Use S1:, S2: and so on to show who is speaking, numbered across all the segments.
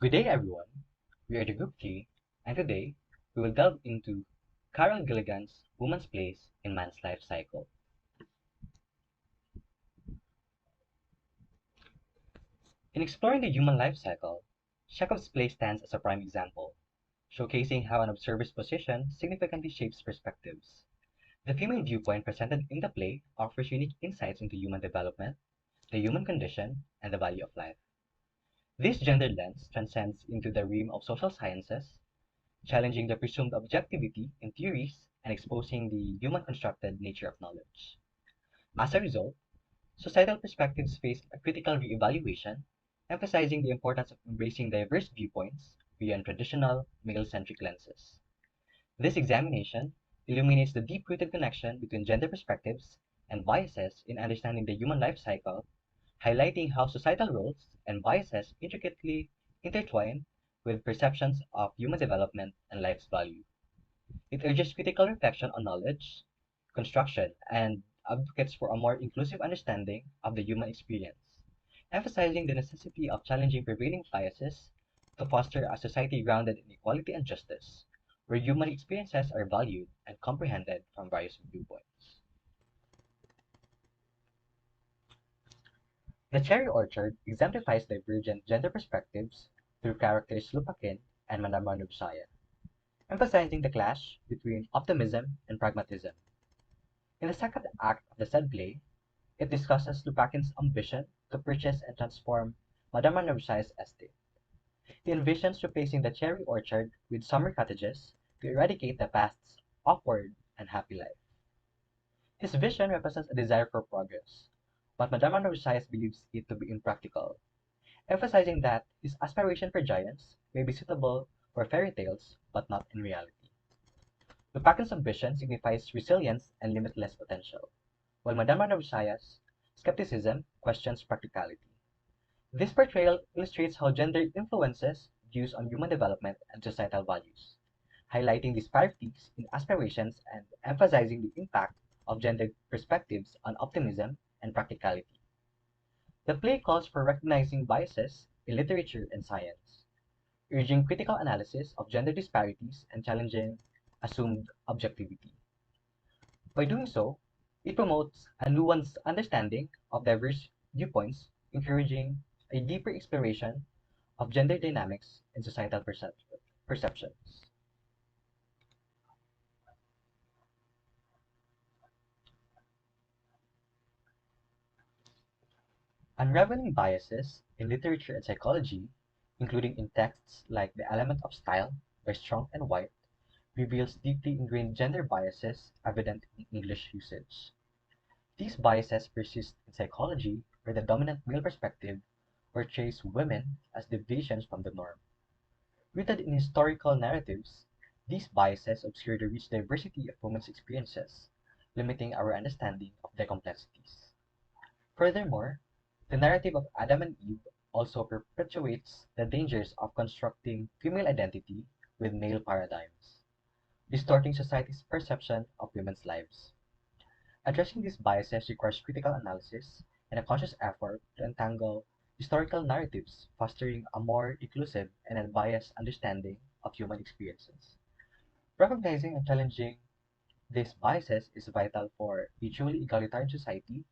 S1: Good day, everyone. We are the Group 3, and today we will delve into Carol Gilligan's Woman's Place in Man's Life Cycle. In exploring the human life cycle, Chekhov's play stands as a prime example, showcasing how an observer's position significantly shapes perspectives. The female viewpoint presented in the play offers unique insights into human development, the human condition, and the value of life. This gendered lens transcends into the realm of social sciences, challenging the presumed objectivity in theories and exposing the human constructed nature of knowledge. As a result, societal perspectives face a critical reevaluation, emphasizing the importance of embracing diverse viewpoints beyond traditional male centric lenses. This examination illuminates the deep rooted connection between gender perspectives and biases in understanding the human life cycle, highlighting how societal roles and biases intricately intertwine with perceptions of human development and life's value. It urges critical reflection on knowledge, construction, and advocates for a more inclusive understanding of the human experience, emphasizing the necessity of challenging prevailing biases to foster a society grounded in equality and justice, where human experiences are valued and comprehended from various viewpoints. The Cherry Orchard exemplifies divergent gender perspectives through characters Lupakin and Madame Manubsaya, emphasizing the clash between optimism and pragmatism. In the second act of the said play, it discusses Lupakin's ambition to purchase and transform Madame Manubsaya's estate. He envisions replacing the cherry orchard with summer cottages to eradicate the past's awkward and happy life. His vision represents a desire for progress, but Madame Manubsaya believes it to be impractical, emphasizing that his aspiration for giants may be suitable for fairy tales but not in reality. Lupakin's ambition signifies resilience and limitless potential, while Madame Manubsaya's skepticism questions practicality. This portrayal illustrates how gender influences views on human development and societal values, highlighting disparities in aspirations and emphasizing the impact of gender perspectives on optimism and practicality. The play calls for recognizing biases in literature and science, urging critical analysis of gender disparities and challenging assumed objectivity. By doing so, it promotes a nuanced understanding of diverse viewpoints, encouraging a deeper exploration of gender dynamics and societal perceptions. Unraveling biases in literature and psychology, including in texts like The Element of Style by Strong and White, reveals deeply ingrained gender biases evident in English usage. These biases persist in psychology, where the dominant male perspective portrays women as deviations from the norm. Rooted in historical narratives, these biases obscure the rich diversity of women's experiences, limiting our understanding of their complexities. Furthermore, the narrative of Adam and Eve also perpetuates the dangers of constructing female identity with male paradigms, distorting society's perception of women's lives. Addressing these biases requires critical analysis and a conscious effort to untangle historical narratives, fostering a more inclusive and unbiased understanding of human experiences. Recognizing and challenging these biases is vital for a truly egalitarian society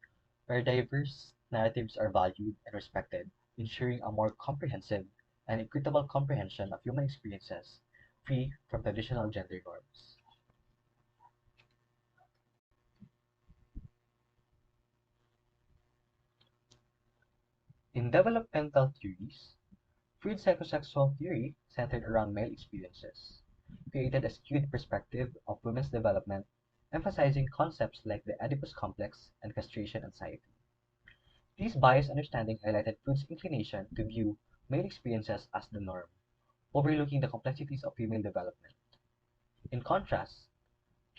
S1: where diverse narratives are valued and respected, ensuring a more comprehensive and equitable comprehension of human experiences free from traditional gender norms. In developmental theories, Freud's psychosexual theory centered around male experiences, created a skewed perspective of women's development, emphasizing concepts like the Oedipus complex and castration anxiety. These biased understanding highlighted Freud's inclination to view male experiences as the norm, overlooking the complexities of female development. In contrast,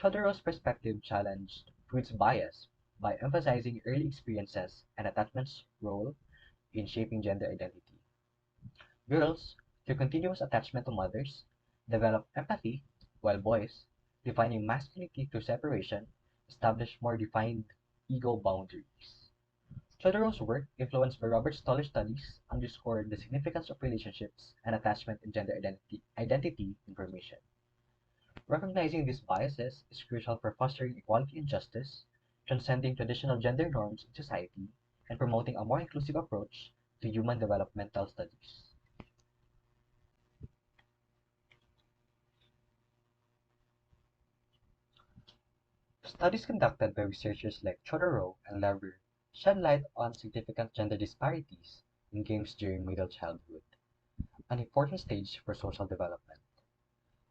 S1: Chodorow's perspective challenged Freud's bias by emphasizing early experiences and attachment's role in shaping gender identity. Girls, through continuous attachment to mothers, develop empathy, while boys, defining masculinity through separation, establish more defined ego boundaries. Chodoro's work, influenced by Robert Stoller's studies, underscored the significance of relationships and attachment in gender identity information. Recognizing these biases is crucial for fostering equality and justice, transcending traditional gender norms in society, and promoting a more inclusive approach to human developmental studies. Studies conducted by researchers like Chodorow and Lever shed light on significant gender disparities in games during middle childhood, an important stage for social development.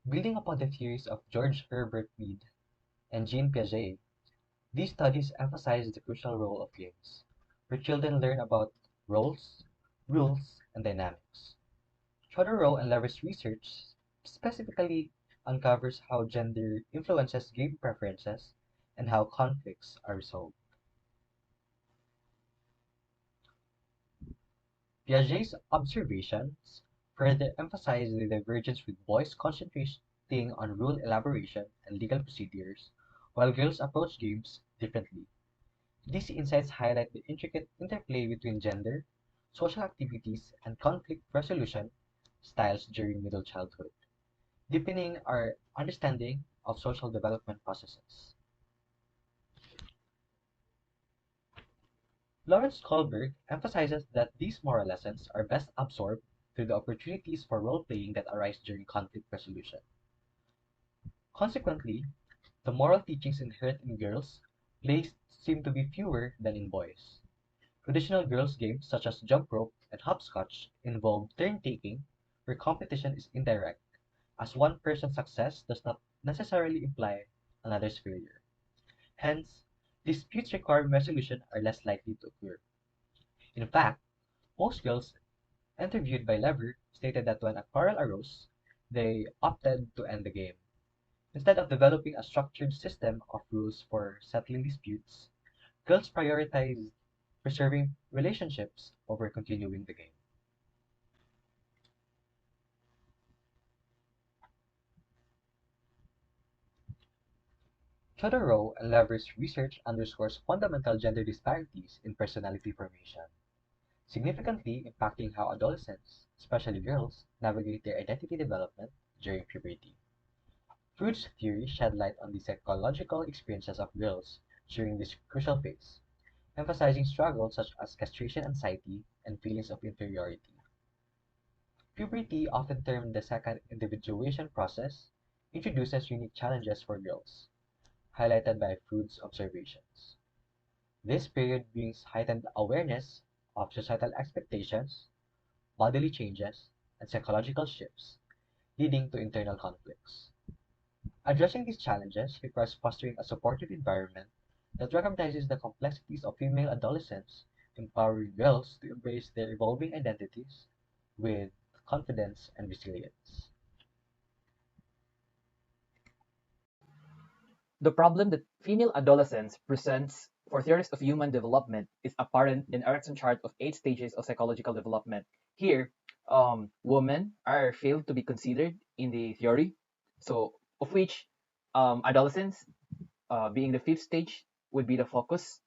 S1: Building upon the theories of George Herbert Mead and Jean Piaget, these studies emphasize the crucial role of games, where children learn about roles, rules, and dynamics. Chodorow and Lever's research specifically uncovers how gender influences game preferences and how conflicts are resolved. Piaget's observations further emphasize the divergence with boys concentrating on rule elaboration and legal procedures, while girls approach games differently. These insights highlight the intricate interplay between gender, social activities, and conflict resolution styles during middle childhood, deepening our understanding of social development processes. Lawrence Kohlberg emphasizes that these moral lessons are best absorbed through the opportunities for role-playing that arise during conflict resolution. Consequently, the moral teachings inherent in girls' plays seem to be fewer than in boys. Traditional girls' games such as jump rope and hopscotch involve turn-taking, where competition is indirect, as one person's success does not necessarily imply another's failure. Hence, disputes requiring resolution are less likely to occur. In fact, most girls interviewed by Lever stated that when a quarrel arose, they opted to end the game. Instead of developing a structured system of rules for settling disputes, girls prioritized preserving relationships over continuing the game. Chodorow and Lever's research underscores fundamental gender disparities in personality formation, significantly impacting how adolescents, especially girls, navigate their identity development during puberty. Freud's theory shed light on the psychological experiences of girls during this crucial phase, emphasizing struggles such as castration anxiety and feelings of inferiority. Puberty, often termed the second individuation process, introduces unique challenges for girls, highlighted by Freud's observations. This period brings heightened awareness of societal expectations, bodily changes, and psychological shifts, leading to internal conflicts. Addressing these challenges requires fostering a supportive environment that recognizes the complexities of female adolescence, empowering girls to embrace their evolving identities with confidence and resilience.
S2: The problem that female adolescence presents for theories of human development is apparent in Erickson's chart of 8 stages of psychological development. Here, women are failed to be considered in the theory, so of which adolescence, being the fifth stage, would be the focus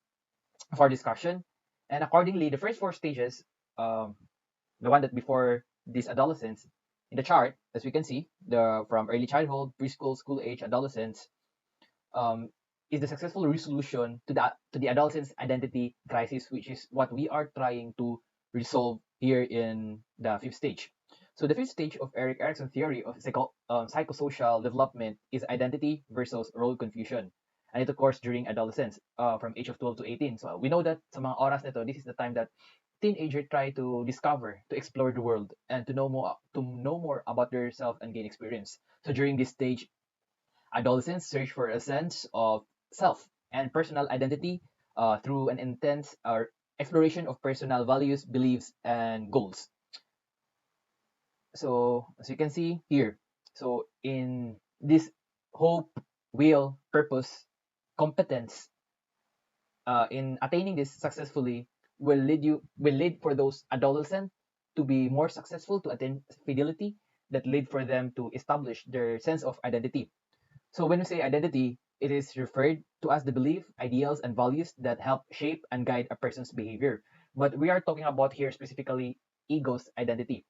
S2: for discussion. And accordingly, the first 4 stages, um, the one that before this adolescence, in the chart, as we can see, the from early childhood, preschool, school age, adolescence, um, is the successful resolution to the adolescent's identity crisis, which is what we are trying to resolve here in the fifth stage. So the fifth stage of Erik Erikson theory of psychosocial development is identity versus role confusion. And it occurs during adolescence, from age of 12 to 18. So we know that sa mga oras nito, this is the time that teenagers try to discover, to explore the world, and to know more about themselves and gain experience. So during this stage, adolescents search for a sense of self and personal identity through an intense exploration of personal values, beliefs, and goals. So, as you can see here, so in this hope, will, purpose, competence, in attaining this successfully will lead for those adolescents to be more successful to attain fidelity that lead for them to establish their sense of identity. So when we say identity, it is referred to as the belief, ideals, and values that help shape and guide a person's behavior. But we are talking about here specifically ego's identity.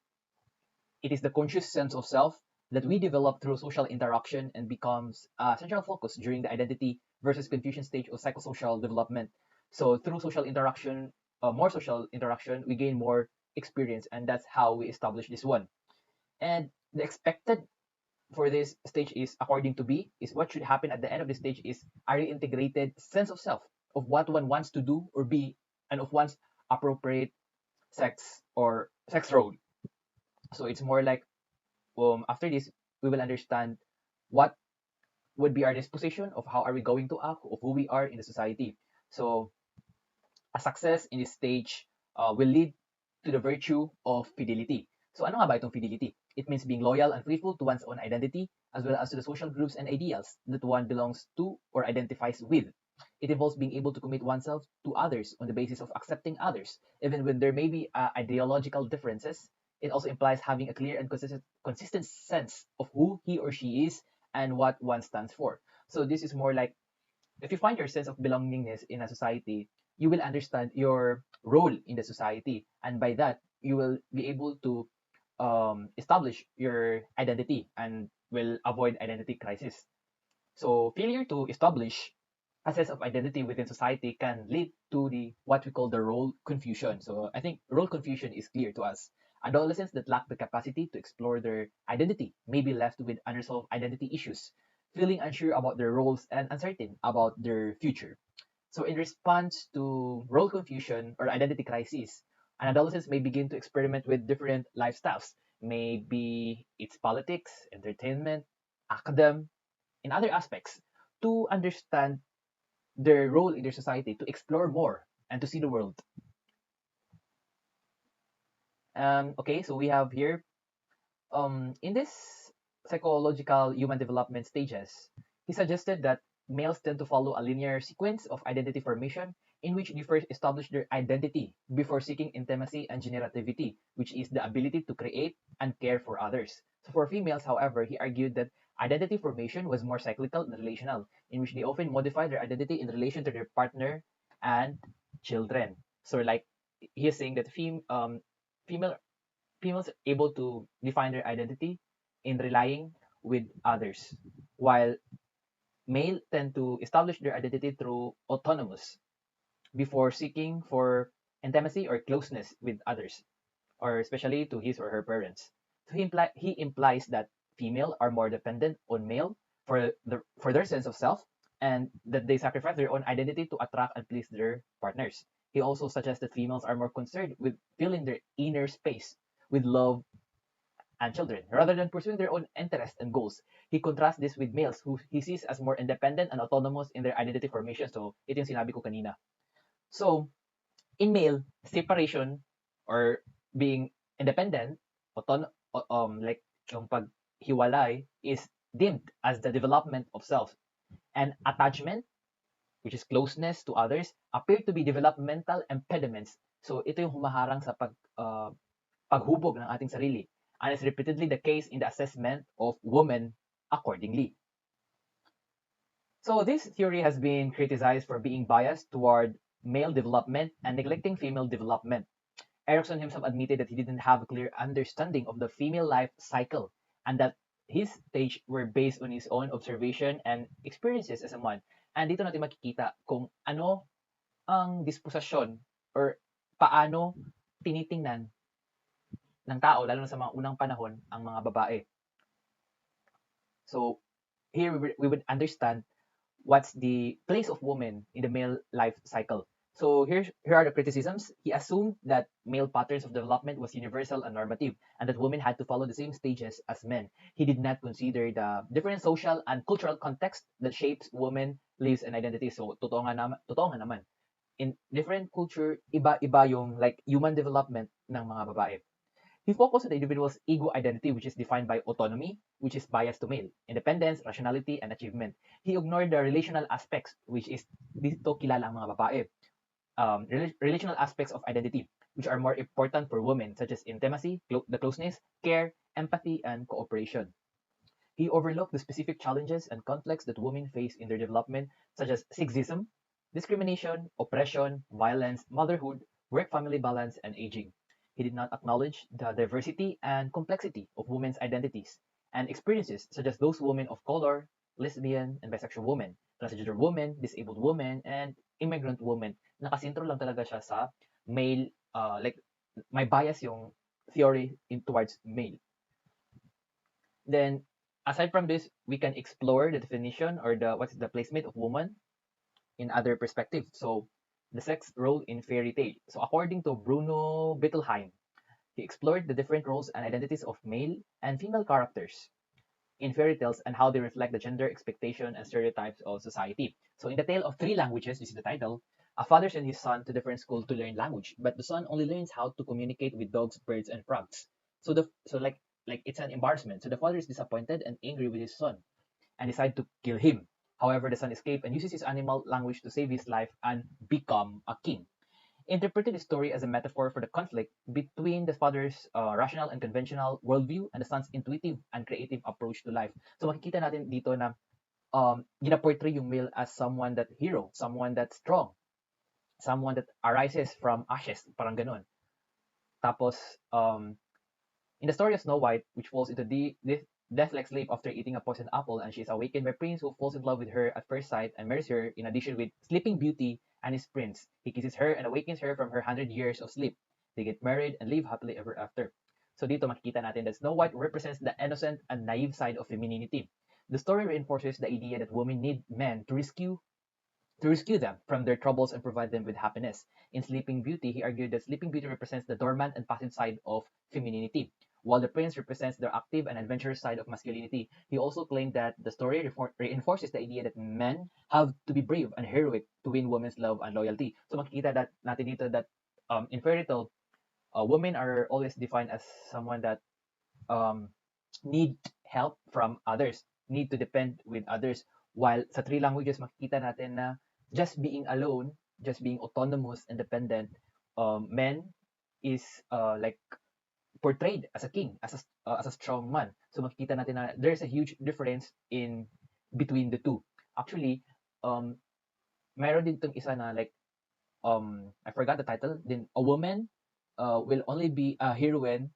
S2: It is the conscious sense of self that we develop through social interaction and becomes a central focus during the identity versus confusion stage of psychosocial development. So through more social interaction, we gain more experience, and that's how we establish this one. And the expected for this stage is, according to B, is what should happen at the end of the stage is a reintegrated sense of self, of what one wants to do or be, and of one's appropriate sex role. So it's more like, after this, we will understand what would be our disposition of how are we going to act, of who we are in the society. So a success in this stage will lead to the virtue of fidelity. So ano nga ba itong fidelity? It means being loyal and faithful to one's own identity, as well as to the social groups and ideals that one belongs to or identifies with. It involves being able to commit oneself to others on the basis of accepting others, even when there may be ideological differences. It also implies having a clear and consistent sense of who he or she is and what one stands for. So this is more like, if you find your sense of belongingness in a society, you will understand your role in the society, and by that, you will be able to establish your identity and will avoid identity crisis. So failure to establish a sense of identity within society can lead to the what we call the role confusion. So I think role confusion is clear to us. Adolescents that lack the capacity to explore their identity may be left with unresolved identity issues, feeling unsure about their roles and uncertain about their future. So in response to role confusion or identity crisis, an adolescent may begin to experiment with different lifestyles. Maybe it's politics, entertainment, academe, in other aspects, to understand their role in their society, to explore more and to see the world. Okay, so we have here, in this psychological human development stages, he suggested that males tend to follow a linear sequence of identity formation in which they first establish their identity before seeking intimacy and generativity, which is the ability to create and care for others. So for females, however, he argued that identity formation was more cyclical and relational, in which they often modify their identity in relation to their partner and children. So like, he is saying that female females are able to define their identity in relying with others, while male tend to establish their identity through autonomous before seeking for intimacy or closeness with others, or especially to his or her parents. So he implies that female are more dependent on male for their sense of self, and that they sacrifice their own identity to attract and please their partners. He also suggests that females are more concerned with filling their inner space with love and children rather than pursuing their own interests and goals. He contrasts this with males who he sees as more independent and autonomous in their identity formation. So ito yung sinabi ko kanina. So in male, separation or being independent, like yung paghiwalay is deemed as the development of self. And attachment, which is closeness to others, appear to be developmental impediments. So ito yung humaharang sa paghubog ng ating sarili, and is repeatedly the case in the assessment of women accordingly. So this theory has been criticized for being biased toward male development and neglecting female development. Erikson himself admitted that he didn't have a clear understanding of the female life cycle, and that his stage were based on his own observation and experiences as a man. And dito natin makikita kung ano ang disposisyon or paano tinitingnan ng tao, lalo na sa mga unang panahon, ang mga babae. So here we would understand what's the place of women in the male life cycle. So here are the criticisms. He assumed that male patterns of development was universal and normative, and that women had to follow the same stages as men. He did not consider the different social and cultural context that shapes women lives and identity. So totoo nga naman. In different culture, iba-iba yung like human development ng mga babae. He focused on the individual's ego identity, which is defined by autonomy, which is biased to male, independence, rationality, and achievement. He ignored the relational aspects, which is dito kilala ang mga babae. Relational aspects of identity, which are more important for women, such as intimacy, the closeness, care, empathy, and cooperation. He overlooked the specific challenges and conflicts that women face in their development, such as sexism, discrimination, oppression, violence, motherhood, work-family balance, and aging. He did not acknowledge the diversity and complexity of women's identities and experiences, such as those women of color, lesbian and bisexual women, transgender women, disabled women, and immigrant women. Nakasintro lang talaga siya sa male, like, may bias yung theory towards male. Then, aside from this, we can explore the definition or what's the placement of woman in other perspectives. So, the sex role in fairy tale. So, according to Bruno Bettelheim, he explored the different roles and identities of male and female characters in fairy tales and how they reflect the gender expectation and stereotypes of society. So, in the Tale of Three Languages, this is the title, a father sent his son to different schools to learn language, but the son only learns how to communicate with dogs, birds, and frogs. So it's an embarrassment. So the father is disappointed and angry with his son and decide to kill him. However, the son escapes and uses his animal language to save his life and become a king. Interpreted the story as a metaphor for the conflict between the father's rational and conventional worldview and the son's intuitive and creative approach to life. So makikita natin dito na gina-portray yung male as someone that hero, someone that's strong, someone that arises from ashes, parang ganun. Tapos, in the story of Snow White, which falls into the death-like sleep after eating a poisoned apple, and she is awakened by Prince who falls in love with her at first sight and marries her, in addition with Sleeping Beauty and his prince. He kisses her and awakens her from her 100 years of sleep. They get married and live happily ever after. So dito makikita natin that Snow White represents the innocent and naive side of femininity. The story reinforces the idea that women need men to rescue them from their troubles and provide them with happiness. In Sleeping Beauty, he argued that Sleeping Beauty represents the dormant and passive side of femininity, while the prince represents the active and adventurous side of masculinity. He also claimed that the story reinforces the idea that men have to be brave and heroic to win women's love and loyalty. So makikita that natin dito that in fairy tale, women are always defined as someone that um, need help from others, need to depend with others. While sa three languages, makikita natin na just being alone, just being autonomous, independent, men is like portrayed as a king, as a strong man. So makikita natin na there's a huge difference in between the two. Actually, um, meron din tong isa na like I forgot the title. Then a woman will only be a heroine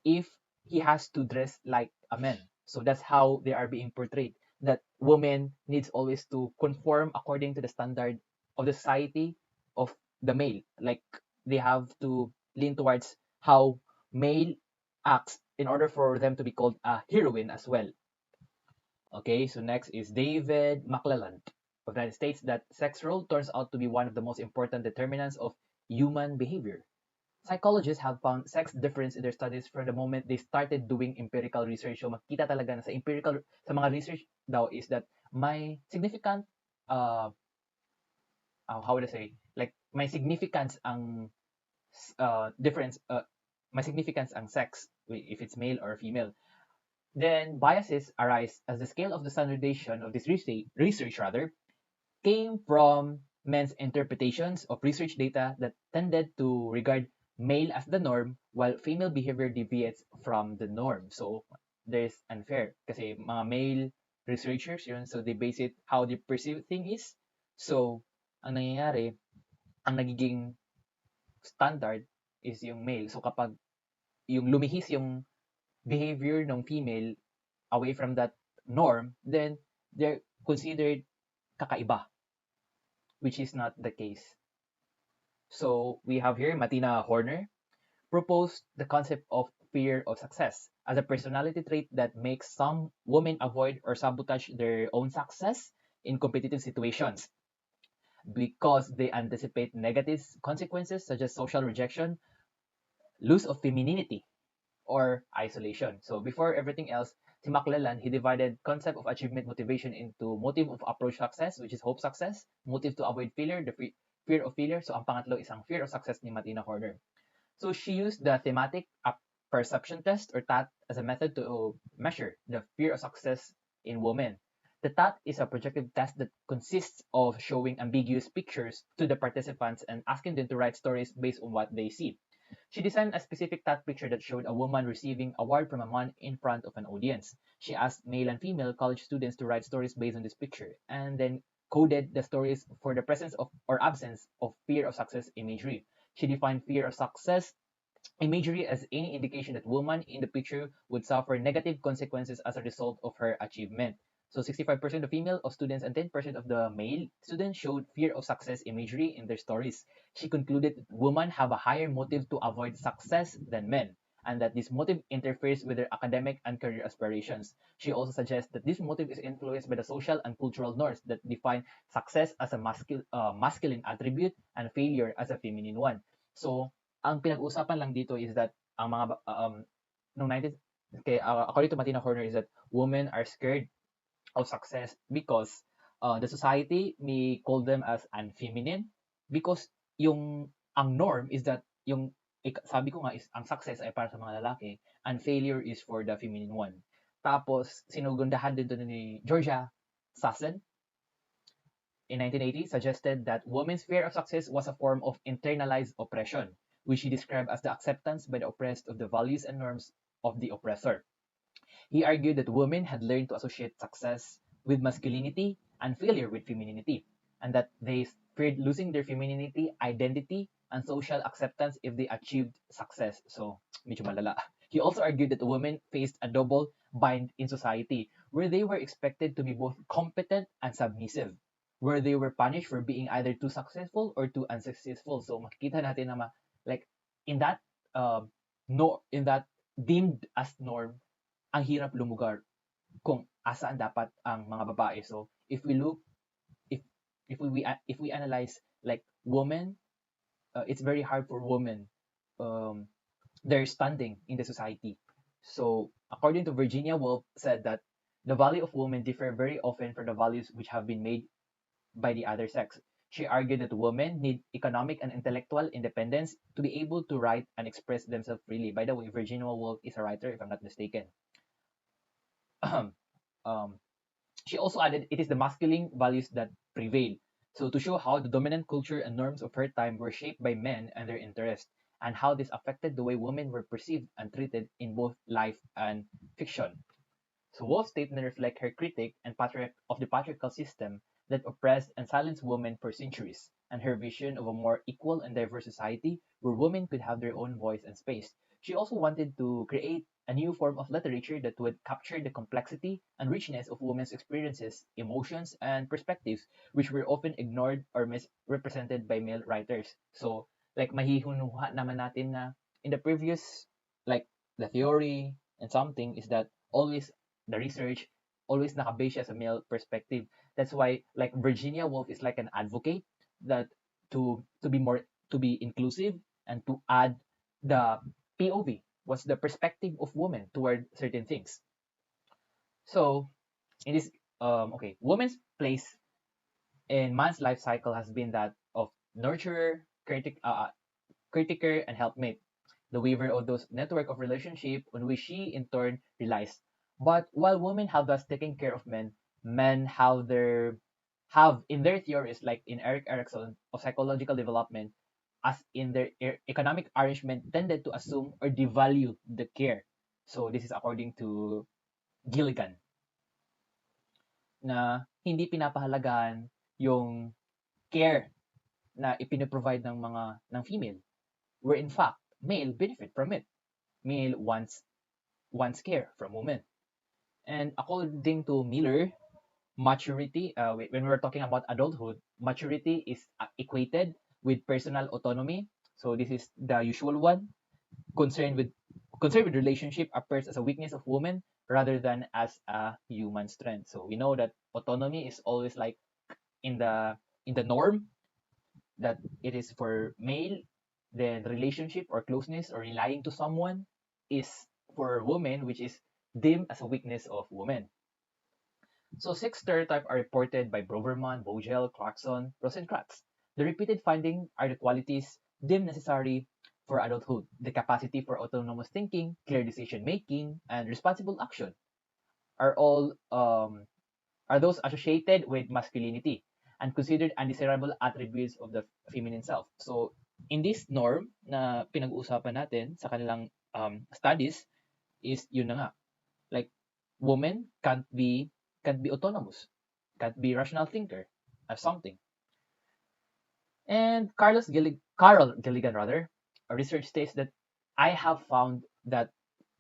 S2: if he has to dress like a man. So that's how they are being portrayed. That woman needs always to conform according to the standard of the society of the male. Like they have to lean towards how male acts in order for them to be called a heroine as well. Okay, so next is David McClelland of the United States that sex role turns out to be one of the most important determinants of human behavior. Psychologists have found sex difference in their studies from the moment they started doing empirical research. So makita talaga na sa mga research daw is that may significant uh, how would I say, like may significance ang difference, may significance ang sex if it's male or female. Then biases arise as the scale of the standardization of this research rather came from men's interpretations of research data that tended to regard male as the norm while female behavior deviates from the norm. So there's unfair kasi mga male researchers yun, so they base it how they perceive thing is. So ang nangyayari, ang nagiging standard is yung male. So kapag yung lumihis yung behavior ng female away from that norm, then they're considered kakaiba, which is not the case. So we have here Martina Horner proposed the concept of fear of success as a personality trait that makes some women avoid or sabotage their own success in competitive situations because they anticipate negative consequences such as social rejection, loss of femininity, or isolation. So before everything else, si McClellan, he divided concept of achievement motivation into motive of approach success, which is hope success, motive to avoid failure, the fear of failure. So ang pangatlo is ang fear of success ni Martina Horner. So she used the thematic perception test or TAT as a method to measure the fear of success in women. The TAT is a projective test that consists of showing ambiguous pictures to the participants and asking them to write stories based on what they see. She designed a specific task picture that showed a woman receiving a award from a man in front of an audience. She asked male and female college students to write stories based on this picture, and then coded the stories for the presence of or absence of fear of success imagery. She defined fear of success imagery as any indication that woman in the picture would suffer negative consequences as a result of her achievement. So 65% of female of students and 10% of the male students showed fear of success imagery in their stories. She concluded that women have a higher motive to avoid success than men, and that this motive interferes with their academic and career aspirations. She also suggests that this motive is influenced by the social and cultural norms that define success as a masculine attribute and failure as a feminine one. So, ang pinag-usapan lang dito is that ang mga nung 19 okay, according to Martina Horner is that women are scared of success because the society may call them as unfeminine because yung ang norm is that yung sabi ko nga is ang success ay para sa mga lalaki and failure is for the feminine one. Tapos sinugundahan din to ni Georgia Sassen in 1980 suggested that women's fear of success was a form of internalized oppression, which he described as the acceptance by the oppressed of the values and norms of the oppressor. He argued that women had learned to associate success with masculinity and failure with femininity, and that they feared losing their femininity, identity, and social acceptance if they achieved success. So, medyo malala. He also argued that women faced a double bind in society, where they were expected to be both competent and submissive, where they were punished for being either too successful or too unsuccessful. So, makikita natin na like, in that, no, in that deemed as norm, ang hirap lumugar kung asaan dapat ang mga babae. So if we look, if if we analyze like women, it's very hard for women their standing in the society. So according to Virginia Woolf said that the value of women differ very often from the values which have been made by the other sex. She argued that women need economic and intellectual independence to be able to write and express themselves freely. By the way, Virginia Woolf is a writer, if I'm not mistaken. um, she also added it is the masculine values that prevail. So to show how the dominant culture and norms of her time were shaped by men and their interests, and how this affected the way women were perceived and treated in both life and fiction. So Woolf's statement reflect her critique and of the patriarchal system that oppressed and silenced women for centuries, and her vision of a more equal and diverse society where women could have their own voice and space. She also wanted to create a new form of literature that would capture the complexity and richness of women's experiences, emotions, and perspectives, which were often ignored or misrepresented by male writers. So, like mahihunuha naman natin na in the previous, like the theory and something is that always the research always nakabase siya sa male perspective. That's why like Virginia Woolf is like an advocate that to be more to be inclusive and to add the POV, what's the perspective of women toward certain things. So in this okay, woman's place in man's life cycle has been that of nurturer, critiquer, and helpmate, the weaver of those network of relationship on which she in turn relies. But while women have thus taken care of men, men have in their theories, like in Eric Erikson of psychological development, as in their economic arrangement, tended to assume or devalue the care. So this is according to Gilligan, na hindi pinapahalagan yung care na ipinoprovide ng female, where in fact male benefit from it. Male wants care from women. And according to Miller, maturity, when we're talking about adulthood, maturity is equated with personal autonomy. So this is the usual one. Concern with relationship appears as a weakness of women rather than as a human strength. So we know that autonomy is always like in the norm that it is for male, then relationship or closeness or relying to someone is for women, which is deemed as a weakness of women. So 6 stereotypes are reported by Broverman, Vogel, Clarkson, Rosencrantz. The repeated findings are the qualities deemed necessary for adulthood: the capacity for autonomous thinking, clear decision making, and responsible action are all are those associated with masculinity and considered undesirable attributes of the feminine self. So In this norm na pinag-uusapan natin sa kanilang studies is yun na nga, like women can't be autonomous, can't be rational thinker as something. And Carol Gilligan rather, a research states that I have found that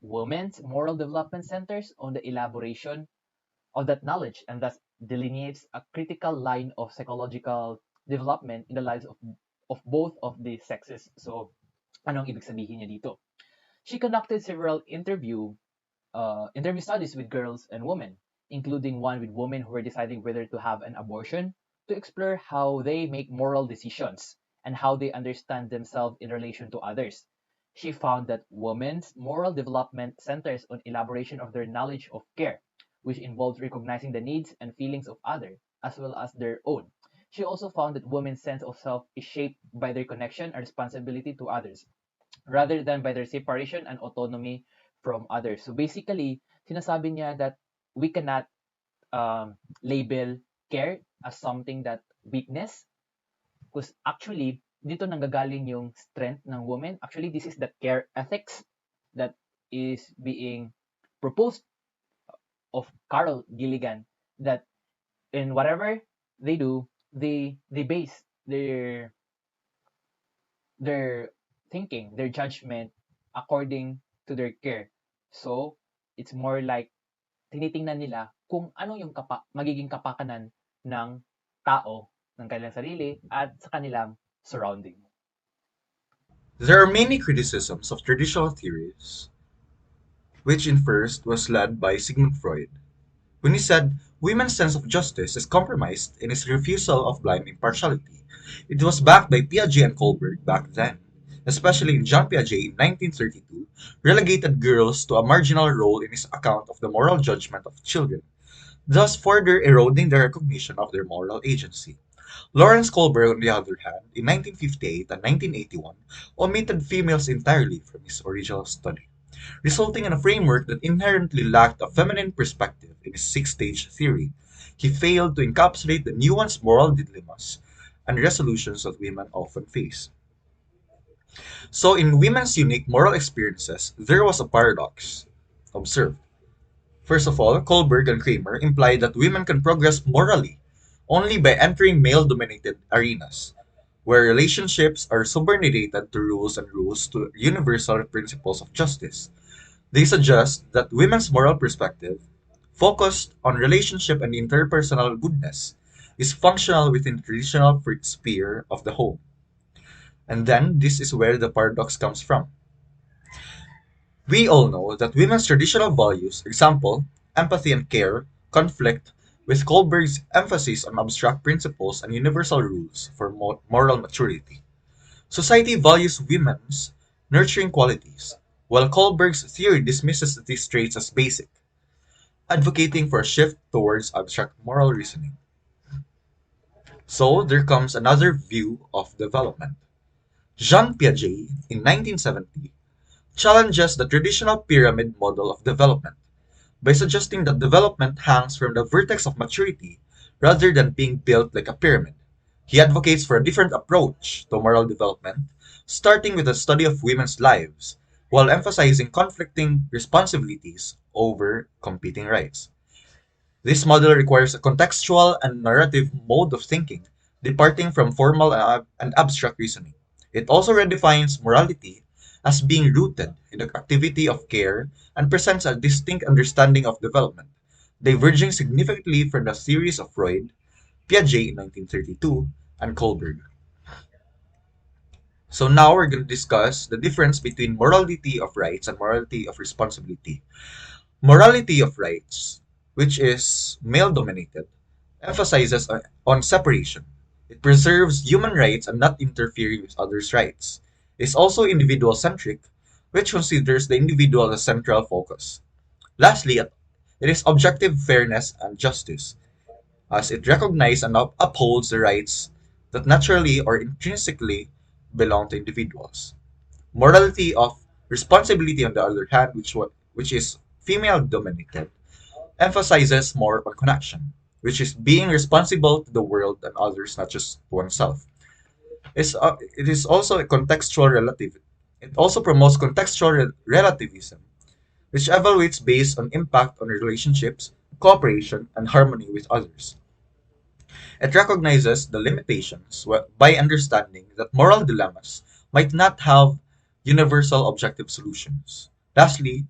S2: women's moral development centers on the elaboration of that knowledge and thus delineates a critical line of psychological development in the lives of both of the sexes. So, anong ibig sabihin niya dito? She conducted several interview studies with girls and women, including one with women who were deciding whether to have an abortion, to explore how they make moral decisions and how they understand themselves in relation to others. She found that women's moral development centers on elaboration of their knowledge of care, which involves recognizing the needs and feelings of others as well as their own. She also found that women's sense of self is shaped by their connection and responsibility to others, rather than by their separation and autonomy from others. So basically, sinasabi niya that we cannot label care as something that weakness, because actually dito nanggagaling yung strength ng woman. Actually, this is the care ethics that is being proposed of Carol Gilligan, that in whatever they do, they base their thinking, their judgment according to their care. So, it's more like tinitingnan nila kung ano yung magiging kapakanan ng tao, ng kanilang sarili at sa kanilang surrounding.
S3: There are many criticisms of traditional theories, which in first was led by Sigmund Freud, when he said women's sense of justice is compromised in his refusal of blind impartiality. It was backed by Piaget and Kohlberg back then, especially in Jean Piaget in 1932, relegated girls to a marginal role in his account of the moral judgment of children, thus further eroding the recognition of their moral agency. Lawrence Kohlberg, on the other hand, in 1958 and 1981, omitted females entirely from his original study, resulting in a framework that inherently lacked a feminine perspective in his six-stage theory. He failed to encapsulate the nuanced moral dilemmas and resolutions that women often face. So, in women's unique moral experiences, there was a paradox observed. First of all, Kohlberg and Kramer implied that women can progress morally only by entering male dominated arenas, where relationships are subordinated to rules to universal principles of justice. They suggest that women's moral perspective, focused on relationship and interpersonal goodness, is functional within the traditional sphere of the home. And then this is where the paradox comes from. We all know that women's traditional values, example, empathy and care, conflict with Kohlberg's emphasis on abstract principles and universal rules for moral maturity. Society values women's nurturing qualities, while Kohlberg's theory dismisses these traits as basic, advocating for a shift towards abstract moral reasoning. So there comes another view of development. Jean Piaget, in 1970, challenges the traditional pyramid model of development by suggesting that development hangs from the vertex of maturity rather than being built like a pyramid. He advocates for a different approach to moral development, starting with a study of women's lives, while emphasizing conflicting responsibilities over competing rights. This model requires a contextual and narrative mode of thinking, departing from formal and abstract reasoning. It also redefines morality as being rooted in the activity of care and presents a distinct understanding of development, diverging significantly from the theories of Freud, Piaget in 1932, and Kohlberg. So now we're going to discuss the difference between morality of rights and morality of responsibility. Morality of rights, which is male dominated, emphasizes on separation. It preserves human rights and not interfering with others' rights. It is also individual centric, which considers the individual as central focus. Lastly, it is objective fairness and justice, as it recognizes and upholds the rights that naturally or intrinsically belong to individuals. Morality of responsibility, on the other hand, which is female dominated, emphasizes more on connection, which is being responsible to the world and others, not just oneself. It is also a contextual relative. It also promotes contextual relativism, which evaluates based on impact on relationships, cooperation, and harmony with others. It recognizes the limitations by understanding that moral dilemmas might not have universal objective solutions. Lastly,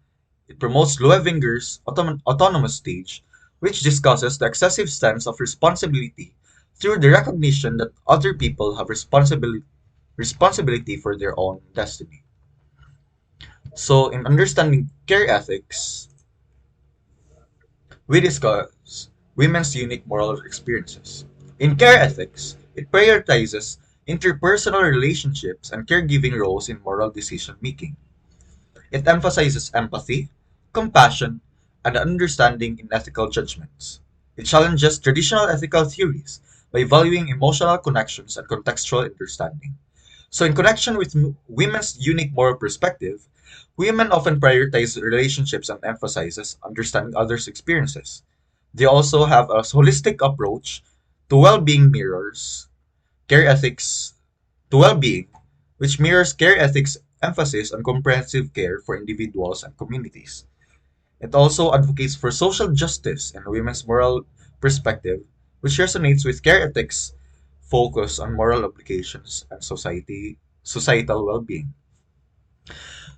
S3: it promotes Loevinger's autonomous stage, which discusses the excessive sense of responsibility through the recognition that other people have responsibility for their own destiny. So, in understanding care ethics, we discuss women's unique moral experiences. In care ethics, it prioritizes interpersonal relationships and caregiving roles in moral decision making. It emphasizes empathy, compassion, and understanding in ethical judgments. It challenges traditional ethical theories by valuing emotional connections and contextual understanding. So, in connection with women's unique moral perspective, women often prioritize relationships and emphasizes understanding others' experiences. They also have a holistic approach to well-being mirrors care ethics to well-being, which mirrors care ethics emphasis on comprehensive care for individuals and communities. It also advocates for social justice and women's moral perspective, which resonates with care ethics focus on moral obligations and societal well-being.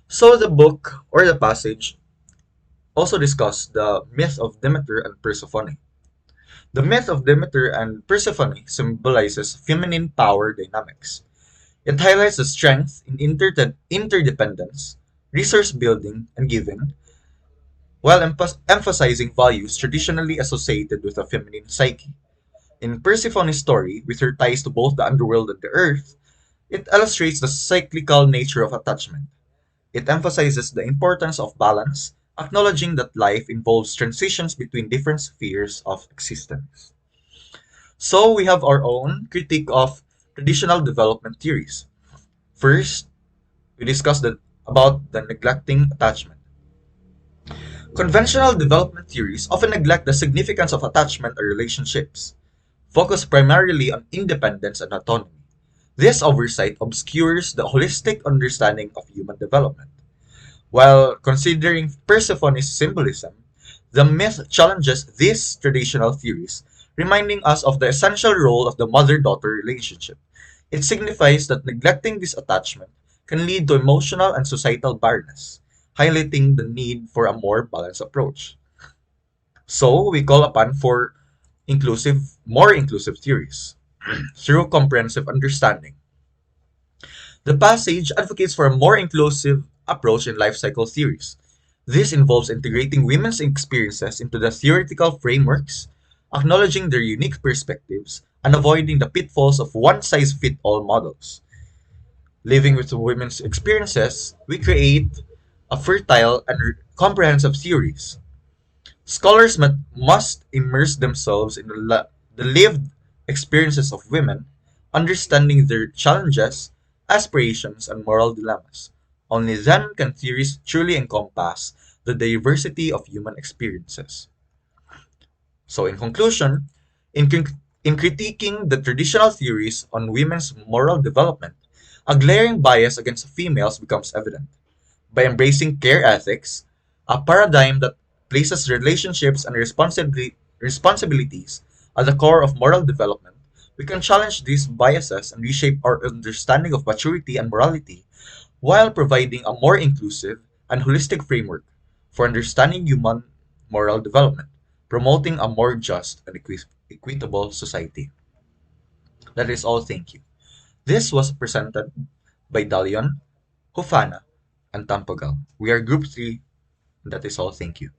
S3: So the book or the passage also discussed the myth of Demeter and Persephone. The myth of Demeter and Persephone symbolizes feminine power dynamics. It highlights the strength in interdependence, resource building, and giving, while emphasizing values traditionally associated with a feminine psyche. In Persephone's story, with her ties to both the underworld and the earth, it illustrates the cyclical nature of attachment. It emphasizes the importance of balance, acknowledging that life involves transitions between different spheres of existence. So we have our own critique of traditional development theories. First, we discussed about the neglecting attachment. Conventional development theories often neglect the significance of attachment or relationships, focus primarily on independence and autonomy. This oversight obscures the holistic understanding of human development. While considering Persephone's symbolism, the myth challenges these traditional theories, reminding us of the essential role of the mother-daughter relationship. It signifies that neglecting this attachment can lead to emotional and societal barrenness, highlighting the need for a more balanced approach. So, we call upon for more inclusive theories through comprehensive understanding. The passage advocates for a more inclusive approach in life cycle theories. This involves integrating women's experiences into the theoretical frameworks, acknowledging their unique perspectives, and avoiding the pitfalls of one-size-fits-all models. Living with women's experiences, we create a fertile and comprehensive theories. Scholars must immerse themselves in the lived experiences of women, understanding their challenges, aspirations, and moral dilemmas. Only then can theories truly encompass the diversity of human experiences. So, in conclusion, in, in critiquing the traditional theories on women's moral development, a glaring bias against females becomes evident. By embracing care ethics, a paradigm that places relationships and responsibilities at the core of moral development, we can challenge these biases and reshape our understanding of maturity and morality while providing a more inclusive and holistic framework for understanding human moral development, promoting a more just and equitable society. That is all, thank you. This was presented by Dalion, Hufana, and Tampagal. We are Group 3. That is all, thank you.